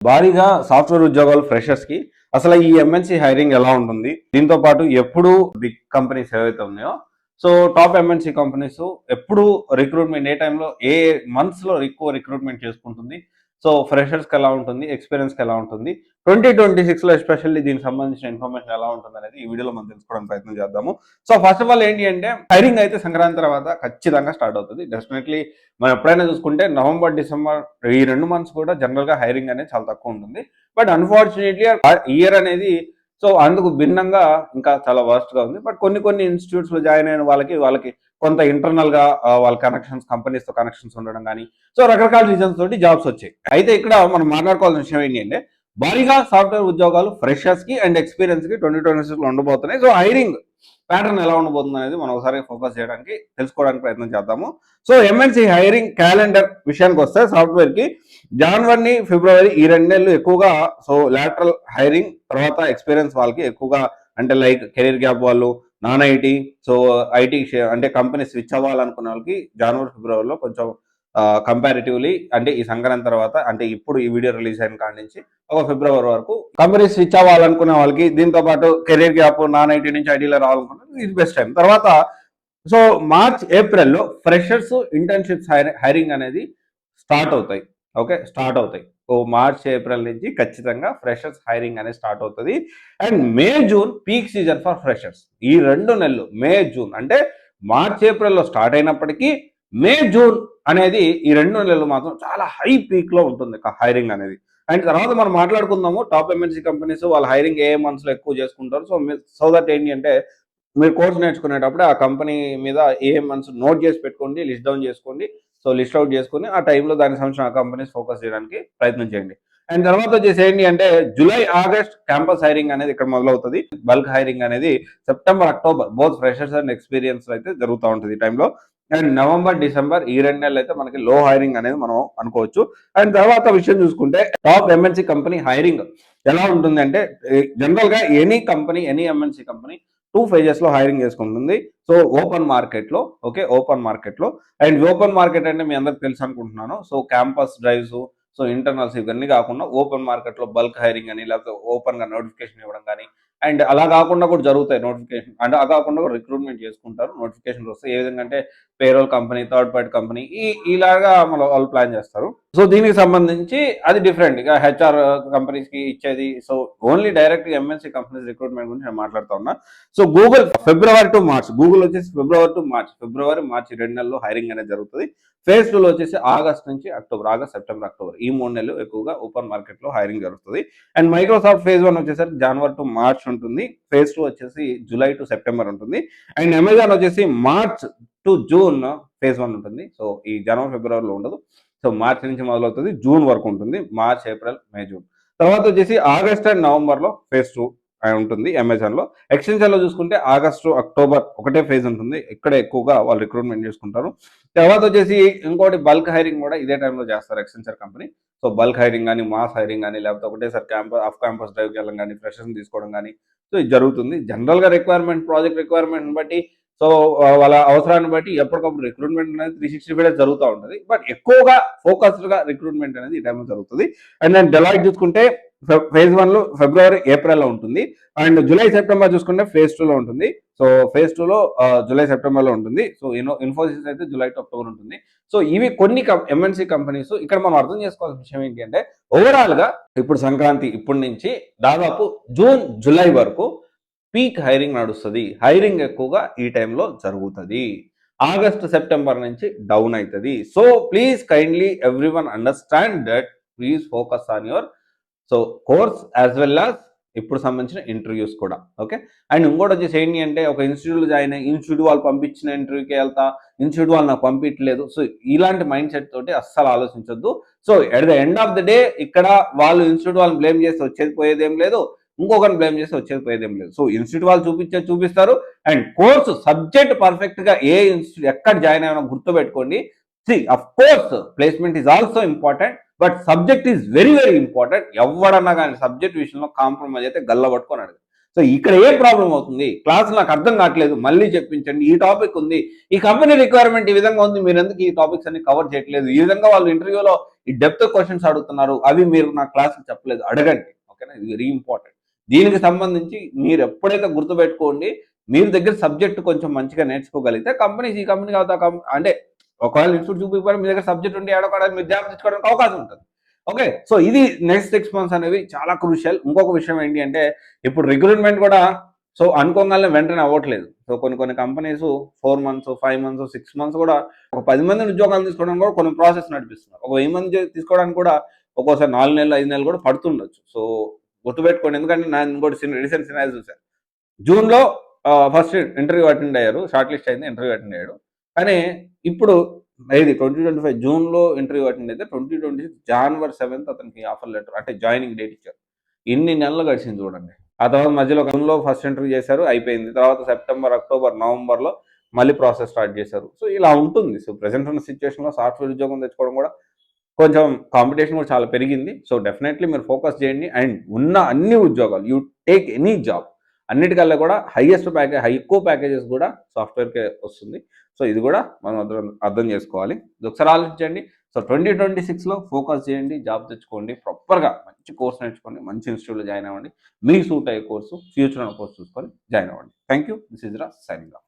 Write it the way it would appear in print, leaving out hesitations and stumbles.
భారీగా సాఫ్ట్వేర్ ఉద్యోగాలు ఫ్రెషర్స్ కి అసలు ఈ ఎంఎన్సీ హైరింగ్ ఎలా ఉంటుంది, దీంతో పాటు ఎప్పుడు బిగ్ కంపెనీస్ ఏవైతే ఉన్నాయో సో టాప్ ఎంఎన్సీ కంపెనీస్ ఎప్పుడు రిక్రూట్మెంట్ ఏ టైంలో ఏ మంత్స్ లో ఎక్కువ రిక్రూట్మెంట్ చేసుకుంటుంది, సో ఫ్రెషర్స్ కి ఎలా ఉంటుంది, ఎక్స్పీరియన్స్ కి ఎలా ఉంటుంది, 2026 లో ఎస్పెషల్లీ దీనికి సంబంధించిన ఇన్ఫర్మేషన్ ఎలా ఉంటుంది అనేది ఈ వీడియోలో మనం తెలుసుకోవడానికి ప్రయత్నం చేద్దాము. సో ఫస్ట్ ఆఫ్ ఆల్ ఏంటి అంటే హైరింగ్ అయితే సంక్రాంతి తర్వాత ఖచ్చితంగా స్టార్ట్ అవుతుంది. డెఫినెట్లీ మనం ఎప్పుడైనా చూసుకుంటే నవంబర్ డిసెంబర్ ఈ 2 మంత్స్ కూడా జనరల్ గా హైరింగ్ అనేది చాలా తక్కువ ఉంటుంది. బట్ అన్ఫార్చునేట్లీ ఇయర్ అనేది సో అందుకు భిన్నంగా ఇంకా చాలా వర్స్ట్ గా ఉంది. బట్ కొన్ని ఇన్స్టిట్యూట్స్ లో జాయిన్ అయిన వాళ్ళకి కొంత ఇంటర్నల్ గా వాళ్ళ కనెక్షన్స్ కంపెనీస్ తో కనెక్షన్స్ ఉండడం కానీ సో రకరకాల రీజన్స్ తోటి జాబ్స్ వచ్చాయి. అయితే ఇక్కడ మనం మాట్లాడుకోవాల్సిన విషయం ఏంటి అంటే భారీగా సాఫ్ట్వేర్ ఉద్యోగాలు ఫ్రెషర్స్ కి అండ్ ఎక్స్పీరియన్స్ కి 2026 లో ఉండబోతున్నాయి. సో హైరింగ్ ప్యాటర్న్ ఎలా ఉండబోతుంది అనేది మనం ఒకసారి ఫోకస్ చేయడానికి తెలుసుకోవడానికి ప్రయత్నం చేద్దాము. సో ఎంఎన్సీ హైరింగ్ క్యాలెండర్ విషయానికి వస్తే సాఫ్ట్వేర్ కి జనవరి ఫిబ్రవరి ఈ 2 నెలలు ఎక్కువగా సో లాటరల్ హైరింగ్, తర్వాత ఎక్స్పీరియన్స్ వాళ్ళకి ఎక్కువగా అంటే లైక్ కెరీర్ గ్యాప్ వాళ్ళు, నాన్ ఐటీ సో ఐటీ అంటే కంపెనీ స్విచ్ అవ్వాలనుకున్న వాళ్ళకి జనవరి ఫిబ్రవరిలో కొంచెం కంపారిటివ్లీ అంటే ఈ సంక్రాంతి తర్వాత అంటే ఇప్పుడు ఈ వీడియో రిలీజ్ అయిన కాడి నుంచి ఒక ఫిబ్రవరి వరకు కంపెనీ స్విచ్ అవ్వాలనుకునే వాళ్ళకి, దీంతో పాటు కెరీర్ గ్యాప్ నాన్ ఐటీ నుంచి ఐటీలో రావాలనుకున్న ఇది బెస్ట్ టైం. తర్వాత సో మార్చ్ ఏప్రిల్లో ఫ్రెషర్స్ ఇంటర్న్షిప్స్ హైరింగ్ అనేది స్టార్ట్ అవుతాయి. ఓకే, స్టార్ట్ అవుతాయి. ఓ మార్చ్ ఏప్రిల్ నుంచి ఖచ్చితంగా ఫ్రెషర్స్ హైరింగ్ అనేది స్టార్ట్ అవుతుంది. And May June peak season for freshers. ఈ 2 నెలలు మే జూన్ అంటే మార్చ్ ఏప్రిల్లో స్టార్ట్ అయినప్పటికీ మే జూన్ అనేది ఈ 2 నెలలు మాత్రం చాలా హై పీక్ లో ఉంటుంది హైరింగ్ అనేది. అండ్ తర్వాత మనం మాట్లాడుకుందాము టాప్ ఎంఎన్సీ కంపెనీస్ వాళ్ళ హైరింగ్ ఏ మంత్స్ లో ఎక్కువ చేసుకుంటారు. సో దట్ ఏంటి అంటే మీరు కోర్స్ నేర్చుకునేటప్పుడు ఆ కంపెనీ మీద ఏ మంత్స్ నోట్ చేసి పెట్టుకోండి, లిస్ట్ డౌన్ చేసుకోండి. సో లిస్ట్ అవుట్ చేసుకుని ఆ టైంలో దానికి సంబంధించిన ఆ కంపెనీస్ ఫోకస్ చేయడానికి ప్రయత్నం చేయండి. అండ్ తర్వాత వచ్చేసి ఏంటి అంటే జూలై ఆగస్ట్ క్యాంపస్ హైరింగ్ అనేది ఇక్కడ మొదలవుతుంది. బల్క్ హైరింగ్ అనేది September October both freshers and experience అయితే జరుగుతూ ఉంటుంది ఈ టైంలో. అండ్ నవంబర్ డిసెంబర్ ఈ 2 నెలలు అయితే మనకి లో హైరింగ్ అనేది మనం అనుకోవచ్చు. అండ్ తర్వాత విషయం చూసుకుంటే టాప్ ఎంఎన్సీ కంపెనీ హైరింగ్ ఎలా ఉంటుంది అంటే జనరల్ గా ఎనీ ఎంఎన్సీ కంపెనీ 2 phases లో హైరింగ్ చేసుకుంటుంది. సో ఓపెన్ మార్కెట్ లో, ఓకే, ఓపెన్ మార్కెట్ లో. అండ్ ఓపెన్ మార్కెట్ అంటే మీ అందరికి తెలుసు అనుకుంటున్నాను. So campus drives, so internals ఇవన్నీ కాకుండా ఓపెన్ మార్కెట్ లో బల్క్ హైరింగ్ అని లేకపోతే ఓపెన్ గా నోటిఫికేషన్ ఇవ్వడం కానీ అండ్ అలా కాకుండా కూడా జరుగుతాయి నోటిఫికేషన్, అంటే అలా కాకుండా కూడా రిక్రూట్మెంట్ చేసుకుంటారు. నోటిఫికేషన్ వస్తాయి. ఏ విధంగా అంటే payroll company, third party company ఇలాగా వాళ్ళు ప్లాన్ చేస్తారు. సో దీనికి సంబంధించి అది డిఫరెంట్ గా హెచ్ఆర్ కంపెనీస్ కి ఇచ్చేది. So only direct MNC companies recruitment గురించి నేను మాట్లాడుతూ ఉన్నా. So Google February to March, Google వచ్చేసి ఫిబ్రవరి మార్చ్ 2 నెలల్లో హైరింగ్ అనేది జరుగుతుంది. ఫేజ్ 2 లో వచ్చేసి ఆగస్ట్ నుంచి అక్టోబర్, ఆగస్ట్ సెప్టెంబర్ అక్టోబర్ ఈ 3 నెలలు ఎక్కువగా ఓపెన్ మార్కెట్ లో హైరింగ్ జరుగుతుంది. అండ్ మైక్రోసాఫ్ట్ ఫేజ్ 1 వచ్చేసరికి జనవరి టు మార్చ్ ఉంటుంది. ఫేజ్ 2 వచ్చేసి జూలై టు సెప్టెంబర్ ఉంటుంది. అండ్ అమెజాన్ వచ్చేసి మార్చ్ టు జూన్ ఫేజ్ 1 ఉంటుంది. సో ఈ జనవరి ఫిబ్రవరిలో ఉండదు. సో మార్చ్ నుంచి మొదలవుతుంది, జూన్ వరకు ఉంటుంది. మార్చ్ ఏప్రిల్ మే జూన్ తర్వాత వచ్చేసి ఆగస్ట్ అండ్ నవంబర్ లో ఫేజ్ 2 ఉంటుంది అమెజాన్ లో. ఎక్స్టెన్షన్ లో చూసుకుంటే ఆగస్టు అక్టోబర్ ఒకటే ఫేజ్ ఉంటుంది. ఇక్కడ ఎక్కువగా వాళ్ళు రిక్రూట్మెంట్ చేసుకుంటారు. తర్వాత వచ్చేసి ఇంకోటి బల్క్ హైరింగ్ కూడా ఇదే టైంలో చేస్తారు extensor company. So bulk hiring కానీ మాస్ హైరింగ్ కానీ లేకపోతే ఒకటేసారి ఆఫ్ క్యాంపస్ డ్రైవ్కి వెళ్ళడం కానీ ఫ్రెషర్స్ తీసుకోవడం కానీ సో ఇది జరుగుతుంది. జనరల్ గా రిక్వైర్మెంట్, ప్రాజెక్ట్ రిక్వైర్మెంట్ బట్టి సో వాళ్ళ అవసరాన్ని బట్టి ఎప్పటికప్పుడు రిక్రూట్మెంట్ అనేది 365 డేస్ జరుగుతూ ఉంటుంది. బట్ ఎక్కువగా ఫోకస్డ్ గా రిక్రూట్మెంట్ అనేది ఈ టైంలో జరుగుతుంది. అండ్ నేను డెలాయిట్ చూసుకుంటే ఫేజ్ 1 లో ఫిబ్రవరి ఏప్రిల్ లో ఉంటుంది. అండ్ జూలై సెప్టెంబర్ చూసుకుంటే ఫేజ్ 2 లో ఉంటుంది. సో ఫేజ్ 2 లో జూలై సెప్టెంబర్ లో ఉంటుంది. సో ఇన్ఫోసిస్ అయితే జూలై టు అక్టోబర్ ఉంటుంది. సో ఇవి కొన్ని ఎంఎన్సీ కంపెనీస్. ఇక్కడ మనం అర్థం చేసుకోవాల్సిన విషయం ఏంటి అంటే ఓవరాల్ గా ఇప్పుడు సంక్రాంతి ఇప్పటి నుంచి దాదాపు జూన్ జూలై వరకు పీక్ హైరింగ్ నడుస్తుంది. హైరింగ్ ఎక్కువగా ఈ టైంలో జరుగుతుంది. ఆగస్ట్ సెప్టెంబర్ నుంచి డౌన్ అవుతుంది. So please kindly everyone understand that please focus on your so course as well as ఇప్పుడు సంబంధించిన ఇంటర్వ్యూస్ కూడా. ఓకే, అండ్ ఇంకోటి వచ్చేసి ఏంటి అంటే ఒక ఇన్స్టిట్యూట్లో జాయిన్ అయ్యి ఇన్స్టిట్యూట్ వాళ్ళు పంపించిన ఇంటర్వ్యూకి వెళ్తా, ఇన్స్టిట్యూట్ వాళ్ళు నాకు పంపించలేదు. సో ఇలాంటి మైండ్ సెట్ తోటి అస్సలు ఆలోచించొద్దు. So at the end of the day ఇక్కడ వాళ్ళు ఇన్స్టిట్యూట్ వాళ్ళని బ్లేమ్ చేసి వచ్చేది పోయేదేం లేదు, ఇంకొకరిని బ్లేమ్ చేసి వచ్చేది పోయేదేం లేదు. సో ఇన్స్టిట్యూట్ వాళ్ళు చూపిస్తారు. అండ్ కోర్సు సబ్జెక్ట్ పర్ఫెక్ట్ గా ఏ ఇన్స్టిట్యూట్ ఎక్కడ జాయిన్ అయినా గుర్తుపెట్టుకోండి. Of course placement is also important, but subject is very very important. ఎవడన్నా కానీ సబ్జెక్ట్ విషయంలో కాంప్రమైజ్ అయితే గల్లబట్టుకొని అడగదు. సో ఇక్కడ ఏ ప్రాబ్లం అవుతుంది, క్లాస్ నాకు అర్థం కావట్లేదు మళ్ళీ చెప్పించండి, ఈ టాపిక్ ఉంది, ఈ కంపెనీ రిక్వైర్మెంట్ ఈ విధంగా ఉంది, మీరు ఎందుకు ఈ టాపిక్స్ అన్ని కవర్ చేయట్లేదు, ఈ విధంగా వాళ్ళు ఇంటర్వ్యూలో ఈ డెప్త్ క్వశ్చన్స్ అడుగుతున్నారు, అవి మీరు నా క్లాస్ చెప్పలేదు, అడగండి. ఓకేనా, ఇది వెరీ ఇంపార్టెంట్. దీనికి సంబంధించి మీరు ఎప్పుడైతే గుర్తుపెట్టుకోండి, మీరు దగ్గర సబ్జెక్ట్ కొంచెం మంచిగా నేర్చుకోగలిగితే కంపెనీస్ ఈ కంపెనీ కాదు అంటే ఒకవేళ ఇన్స్టిట్యూట్ చూపించారు, మీ దగ్గర సబ్జెక్ట్ ఉంటే ఏడవడానికి మీరు జాబ్ తెచ్చుకోవడానికి అవకాశం ఉంటుంది. ఓకే, సో ఇది నెక్స్ట్ 6 months అనేవి చాలా క్రూషియల్. ఇంకొక విషయం ఏంటి అంటే, ఇప్పుడు రిక్రూట్మెంట్ కూడా సో అనుకోగానే వెంటనే అవ్వట్లేదు. సో కొన్ని కంపెనీస్ 4 months, 5 months, 6 months కూడా ఒక 10 మందిని ఉద్యోగాలు తీసుకోవడానికి కూడా కొన్ని ప్రాసెస్ నడిపిస్తున్నారు. ఒక 1000 మంది తీసుకోవడానికి కూడా ఒక్కోసారి 4 నెలలు, 5 నెలలు కూడా పడుతుండొచ్చు. సో గుర్తుపెట్టుకోండి, ఎందుకంటే నేను ఇంకోటి రీసెంట్ సినారీస్ చూశాను. జూన్లో ఫస్ట్ ఇంటర్వ్యూ అటెండ్ అయ్యారు, షార్ట్ లిస్ట్ అయింది, ఇంటర్వ్యూ అటెండ్ అయ్యాడు. కానీ ఇప్పుడు ఇది 2025 జూన్లో ఇంటర్వ్యూ అటెండ్ అయితే 2026 January 7th అతనికి ఆఫర్ లెటర్ అంటే జాయినింగ్ డేట్ ఇచ్చారు. ఇన్ని నెలలు గడిచింది చూడండి. ఆ తర్వాత మధ్యలో జూన్లో ఫస్ట్ ఇంటర్వ్యూ చేశారు, అయిపోయింది. తర్వాత సెప్టెంబర్, అక్టోబర్, నవంబర్లో మళ్ళీ ప్రాసెస్ స్టార్ట్ చేశారు. సో ఇలా ఉంటుంది. సో ప్రెసెంట్ ఉన్న సిచ్యువేషన్లో సాఫ్ట్వేర్ ఉద్యోగం తెచ్చుకోవడం కూడా కొంచెం కాంపిటీషన్ కూడా చాలా పెరిగింది. సో డెఫినెట్లీ మీరు ఫోకస్ చేయండి. అండ్ ఉన్న అన్ని ఉద్యోగాలు, యూ టేక్ ఎనీ జాబ్, అన్నిటికల్లా కూడా హైయెస్ట్ ప్యాకేజ్, ఎక్కువ ప్యాకేజెస్ కూడా సాఫ్ట్వేర్కే వస్తుంది. సో ఇది కూడా మనం అర్థం చేసుకోవాలి. ఇది ఒకసారి ఆలోచించండి. సో 2026లో ఫోకస్ చేయండి, జాబ్ తెచ్చుకోండి, ప్రాపర్గా మంచి కోర్స్ నేర్చుకోండి, మంచి ఇన్స్టిట్యూట్లో జాయిన్ అవ్వండి, మీకు సూట్ అయ్యే కోర్సు, ఫ్యూచర్ ఉన్న కోర్స్ చూసుకొని జాయిన్ అవ్వండి. Thank you. దిస్ ఇస్ రా సైనింగ్ ఆఫ్.